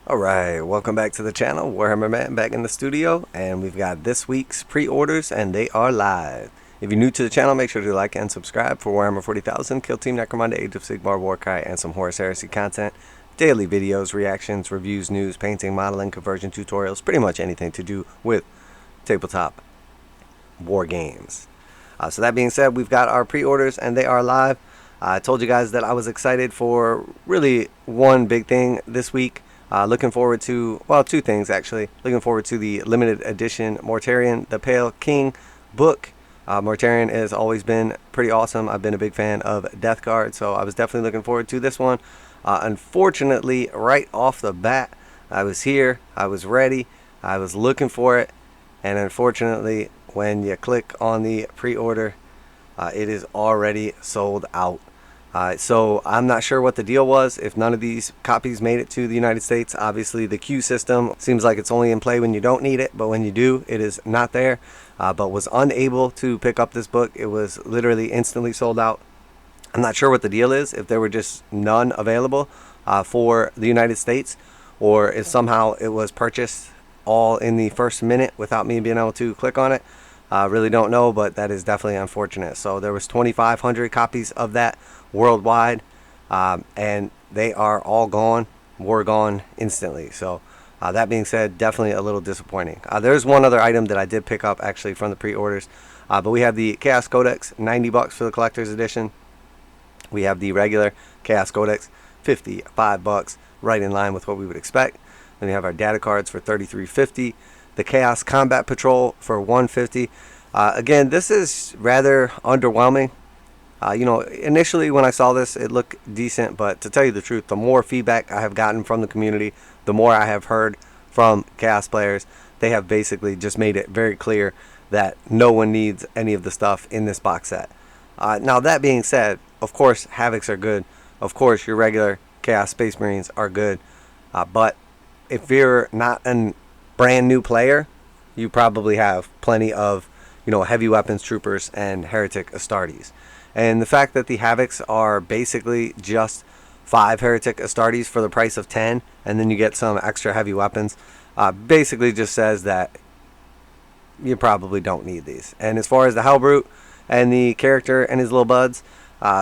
Alright, welcome back to the channel. Warhammer Man back in the studio, and we've got this week's pre-orders, and they are live. If you're new to the channel, make sure to like and subscribe for Warhammer 40,000, Kill Team Necromunda, Age of Sigmar, warcry, and some Horus Heresy content. Daily videos, reactions, reviews, news, painting, modeling, conversion tutorials, pretty much anything to do with tabletop war games. So that being said, we've got our pre-orders, and they are live. I told you guys that I was excited for really one big thing this week. Looking forward to, well, two things actually. Looking forward to the limited edition Mortarion The Pale King book. Mortarion has always been pretty awesome. I've been a big fan of Datacards, so I was definitely looking forward to this one. Unfortunately, right off the bat, I was here, I was ready, I was looking for it, and unfortunately, when you click on the pre-order, it is already sold out. So I'm not sure what the deal was if none of these copies made it to the United States. Obviously the queue system seems like it's only in play when you don't need it, but when you do, it is not there. But was unable to pick up this book. It was literally instantly sold out. I'm not sure what the deal is, if there were just none available for the United States, or if somehow it was purchased all in the first minute without me being able to click on it. Really don't know, but that is definitely unfortunate. So there was 2,500 copies of that worldwide, and they are all gone, were gone instantly. So that being said, definitely a little disappointing. There's one other item that I did pick up actually from the pre-orders, but we have the Chaos Codex, $90 for the collector's edition. We have the regular Chaos Codex, $55, right in line with what we would expect. Then we have our data cards for $33.50. The Chaos Combat Patrol for $150. Again, this is rather underwhelming. Initially when I saw this, it looked decent, but to tell you the truth, the more feedback I have gotten from the community, the more I have heard from Chaos players, they have basically just made it very clear that no one needs any of the stuff in this box set. Now, that being said, of course, Havocs are good. Of course, your regular Chaos Space Marines are good. But if you're not a brand new player, you probably have plenty of, heavy weapons troopers and heretic astartes. And the fact that the Havocs are basically just 5 heretic astartes for the price of 10, and then you get some extra heavy weapons, basically just says that you probably don't need these. And as far as the Hellbrute and the character and his little buds,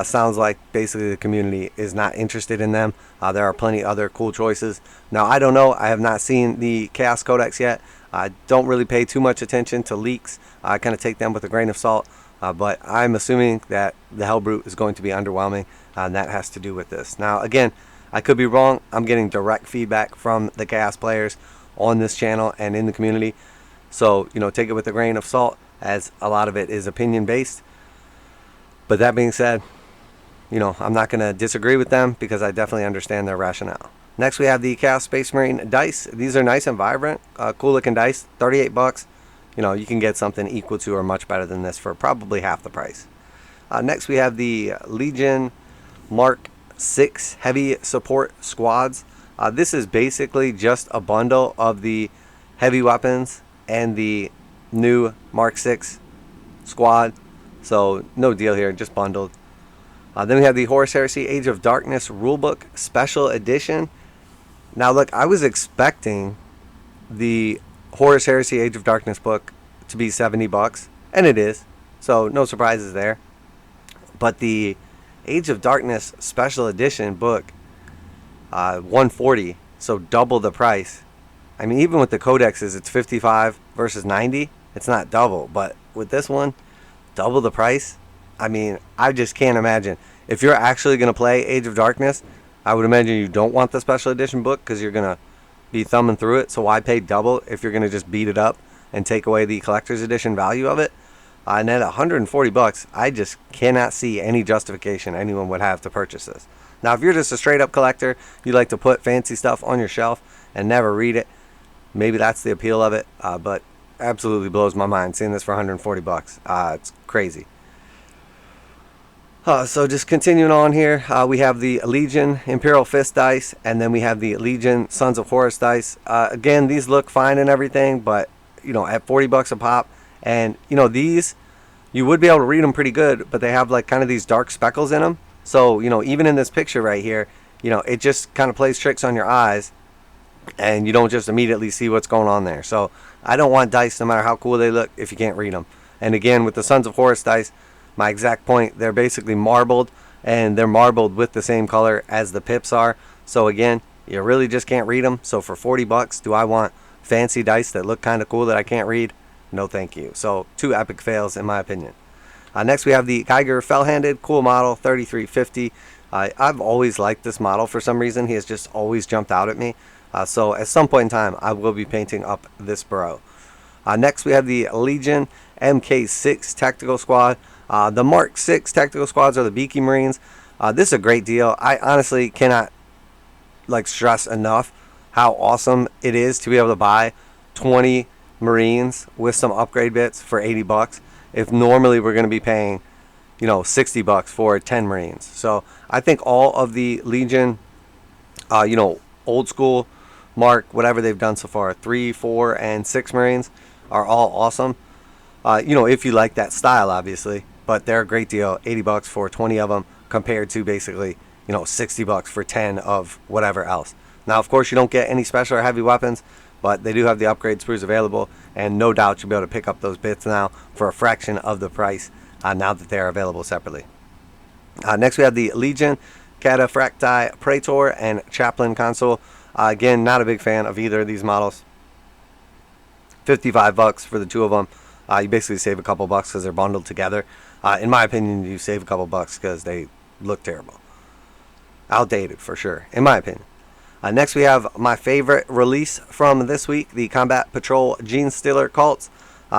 sounds like basically the community is not interested in them. There are plenty other cool choices. Now, I don't know. I have not seen the Chaos Codex yet. I don't really pay too much attention to leaks. I kind of take them with a grain of salt. But I'm assuming that the Hellbrute is going to be underwhelming, and that has to do with this. Now, again, I could be wrong. I'm getting direct feedback from the Chaos players on this channel and in the community. So, take it with a grain of salt, as a lot of it is opinion-based. But that being said, I'm not going to disagree with them because I definitely understand their rationale. Next, we have the Chaos Space Marine dice. These are nice and vibrant, cool looking dice, $38. You can get something equal to or much better than this for probably half the price. Next, we have the Legion Mark 6 Heavy Support Squads. This is basically just a bundle of the heavy weapons and the new Mark 6 squad. So no deal here, just bundled. Then we have the Horus Heresy Age of Darkness Rulebook Special Edition. Now look, I was expecting the Horus Heresy Age of Darkness book to be $70, and it is. So no surprises there. But the Age of Darkness Special Edition book, $140, so double the price. I mean, even with the codexes, it's 55 versus 90. It's not double, but with this one, double the price. I mean, I just can't imagine. If you're actually going to play Age of Darkness, I would imagine you don't want the special edition book because you're going to be thumbing through it. So why pay double if you're going to just beat it up and take away the collector's edition value of it? And at $140, I just cannot see any justification anyone would have to purchase this. Now, if you're just a straight up collector, you like to put fancy stuff on your shelf and never read it, maybe that's the appeal of it. But absolutely blows my mind seeing this for $140. It's crazy. So just continuing on here, we have the Legion Imperial Fist dice, and then we have the Legion Sons of Horus dice. Again, these look fine and everything, but at $40 a pop, and these, you would be able to read them pretty good, but they have like kind of these dark speckles in them. So even in this picture right here, it just kind of plays tricks on your eyes, and you don't just immediately see what's going on there. So I don't want dice, no matter how cool they look, if you can't read them. And again, with the Sons of Horus dice, my exact point, they're basically marbled, and they're marbled with the same color as the pips are. So again, you really just can't read them. So for 40 bucks, do I want fancy dice that look kind of cool that I can't read? No thank you. So 2 epic fails in my opinion. Next we have the Geigor Fellhanded, cool model, 3350. I've always liked this model for some reason. He has just always jumped out at me. So at some point in time, I will be painting up this bro. Next we have the Legion MK6 Tactical Squad. The Mark 6 Tactical Squads are the Beaky Marines. This is a great deal. I honestly cannot stress enough how awesome it is to be able to buy 20 Marines with some upgrade bits for 80 bucks. If normally we're going to be paying, 60 bucks for 10 Marines. So I think all of the Legion, old school Mark, whatever they've done so far, 3, 4, and 6 Marines are all awesome. If you like that style, obviously. But they're a great deal, 80 bucks for 20 of them compared to basically, 60 bucks for 10 of whatever else. Now, of course, you don't get any special or heavy weapons, but they do have the upgrade sprues available, and no doubt you'll be able to pick up those bits now for a fraction of the price now that they're available separately. Next, we have the Legion Cataphracti Praetor and Chaplain console. Again, not a big fan of either of these models. 55 bucks for the 2 of them. You basically save a couple bucks because they're bundled together. In my opinion, you save a couple bucks because they look terrible. Outdated for sure, in my opinion. Next we have my favorite release from this week, the Combat Patrol Genestealer Cults.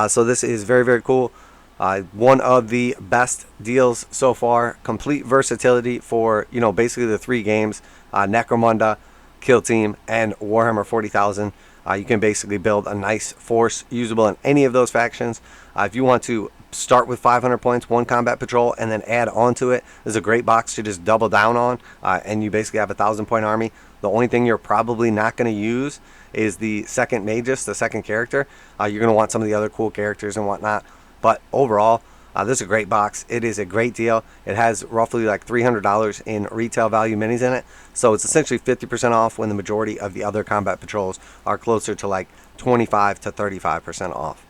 So this is very, very cool. One of the best deals so far. Complete versatility for, basically the 3 games. Necromunda, Kill Team, and Warhammer 40,000. You can basically build a nice force usable in any of those factions. If you want to start with 500 points, 1 combat patrol, and then add on to it, there's a great box to just double down on, and you basically have a 1,000-point army. The only thing you're probably not going to use is the second magus, the second character. You're going to want some of the other cool characters and whatnot. But overall, this is a great box. It is a great deal. It has roughly $300 in retail value minis in it. So it's essentially 50% off when the majority of the other combat patrols are closer to 25 to 35% off.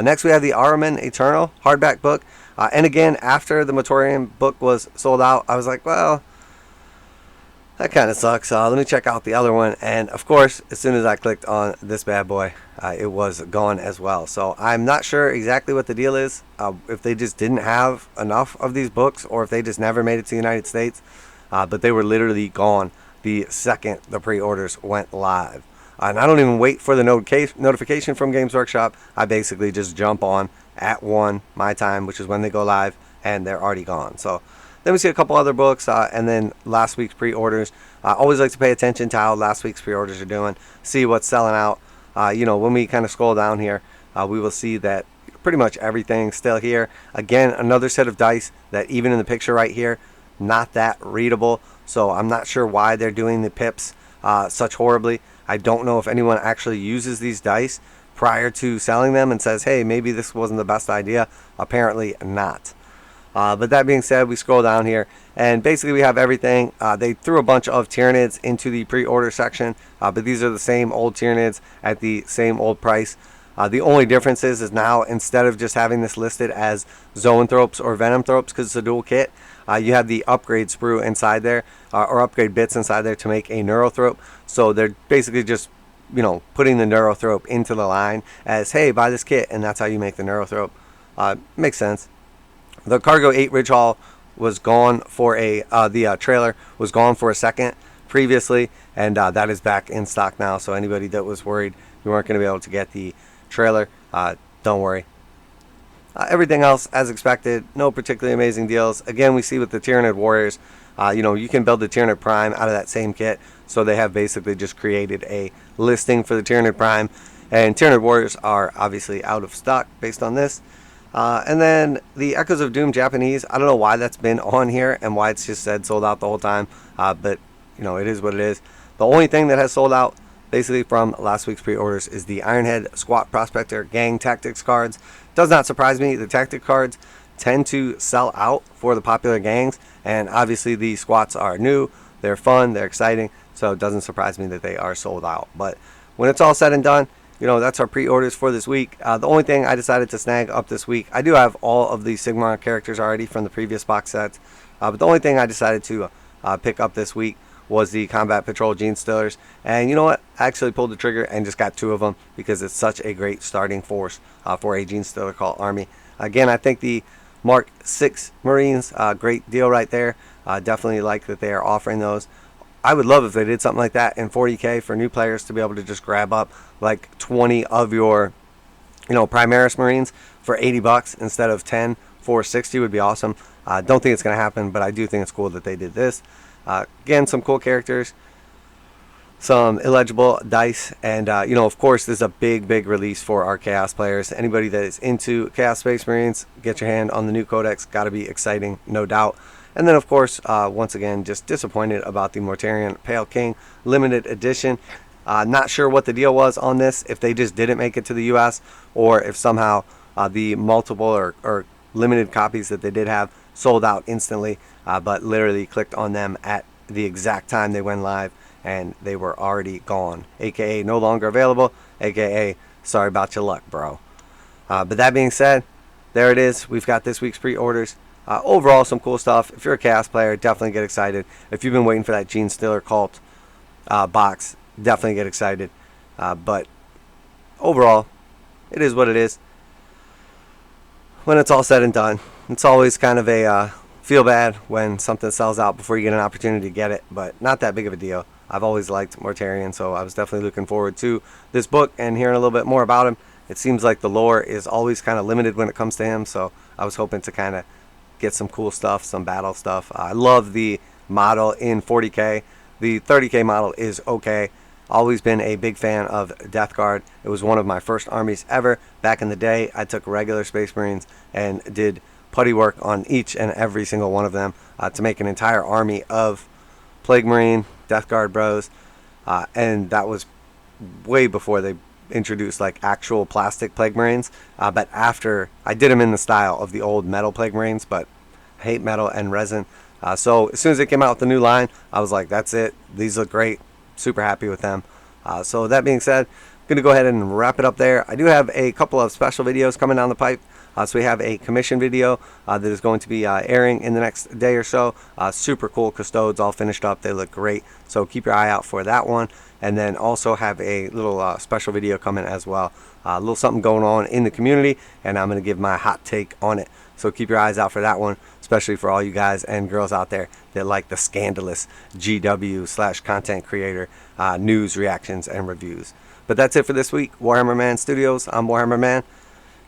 Next we have the Ahriman The Eternal hardback book. And again, after the Mortarion book was sold out, I was like, well, that kind of sucks. Let me check out the other one. And of course, as soon as I clicked on this bad boy, it was gone as well. So I'm not sure exactly what the deal is. If they just didn't have enough of these books, or if they just never made it to the United States. But they were literally gone the second the pre-orders went live. And I don't even wait for the notification from Games Workshop. I basically just jump on at 1 my time, which is when they go live, and they're already gone. So then we see a couple other books, and then last week's pre-orders. I always like to pay attention to how last week's pre-orders are doing, see what's selling out. When we kind of scroll down here, we will see that pretty much everything's still here. Again, another set of dice that even in the picture right here, not that readable. So I'm not sure why they're doing the pips such horribly. I don't know if anyone actually uses these dice prior to selling them and says, hey, maybe this wasn't the best idea. Apparently not. But that being said, we scroll down here, and basically we have everything. They threw a bunch of Tyranids into the pre-order section, but these are the same old Tyranids at the same old price. The only difference is now, instead of just having this listed as zoanthropes or venomthropes, because it's a dual kit, you have the upgrade sprue inside there, or upgrade bits inside there to make a neurothrope. So they're basically just, putting the neurothrope into the line as, hey, buy this kit, and that's how you make the neurothrope. Makes sense. The Cargo 8 Ridge Hall was gone for the trailer was gone for a second previously, and that is back in stock now. So anybody that was worried you weren't going to be able to get the trailer, don't worry. Everything else as expected, no particularly amazing deals. Again, we see with the Tyranid Warriors, you can build the Tyranid Prime out of that same kit. So they have basically just created a listing for the Tyranid Prime, and Tyranid Warriors are obviously out of stock based on this. And then the Echoes of Doom Japanese, I don't know why that's been on here and why it's just said sold out the whole time, but it is what it is. The only thing that has sold out basically from last week's pre-orders is the Ironhead Squat Prospector Gang Tactics cards. Does not surprise me. The tactic cards tend to sell out for the popular gangs, and obviously the squats are new, they're fun, they're exciting, so it doesn't surprise me that they are sold out. But when it's all said and done, that's our pre-orders for this week. The only thing I decided to snag up this week, I do have all of the Sigmar characters already from the previous box sets, but the only thing I decided to pick up this week was the Combat Patrol Genestealers. And you know what? I actually pulled the trigger and just got 2 of them because it's such a great starting force for a Genestealer call army. Again, I think the Mark 6 Marines, great deal right there. Definitely like that they are offering those. I would love if they did something like that in 40k for new players to be able to just grab up like 20 of your, Primaris Marines for 80 bucks instead of 10 for 60 would be awesome. Don't think it's going to happen, but I do think it's cool that they did this. Again, some cool characters, some illegible dice, and of course this is a big release for our Chaos players. Anybody that is into Chaos Space Marines, get your hand on the new Codex. Got to be exciting, no doubt. And then of course, once again, just disappointed about the Mortarion The Pale King limited edition. Not sure what the deal was on this, if they just didn't make it to the US, or if somehow the multiple or limited copies that they did have sold out instantly, but literally clicked on them at the exact time they went live and they were already gone, aka no longer available, aka sorry about your luck, bro. But that being said, there it is. We've got this week's pre-orders. Overall, some cool stuff. If you're a Chaos player, definitely get excited. If you've been waiting for that Genestealer cult box, definitely get excited. But overall, it is what it is. When it's all said and done, it's always kind of a feel bad when something sells out before you get an opportunity to get it, but not that big of a deal. I've always liked Mortarion, so I was definitely looking forward to this book and hearing a little bit more about him. It seems like the lore is always kind of limited when it comes to him, so I was hoping to kind of get some cool stuff, some battle stuff. I love the model in 40k. The 30k model is okay. Always been a big fan of Death Guard. It was one of my first armies ever. Back in the day, I took regular Space Marines and did putty work on each and every single one of them to make an entire army of Plague Marine, Death Guard bros. And that was way before they introduced like actual plastic Plague Marines. But after, I did them in the style of the old metal Plague Marines, but I hate metal and resin. So as soon as they came out with the new line, I was like, that's it. These look great. Super happy with them. So that being said, I'm going to go ahead and wrap it up there. I do have a couple of special videos coming down the pipe. So we have a commission video that is going to be airing in the next day or so. Super cool custodes all finished up. They look great. So keep your eye out for that one. And then also have a little special video coming as well. A little something going on in the community, and I'm going to give my hot take on it. So keep your eyes out for that one, especially for all you guys and girls out there that like the scandalous GW/content creator news, reactions, and reviews. But that's it for this week. Warhammer Man Studios. I'm Warhammer Man,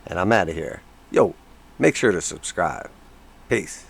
and I'm out of here. Yo, make sure to subscribe. Peace.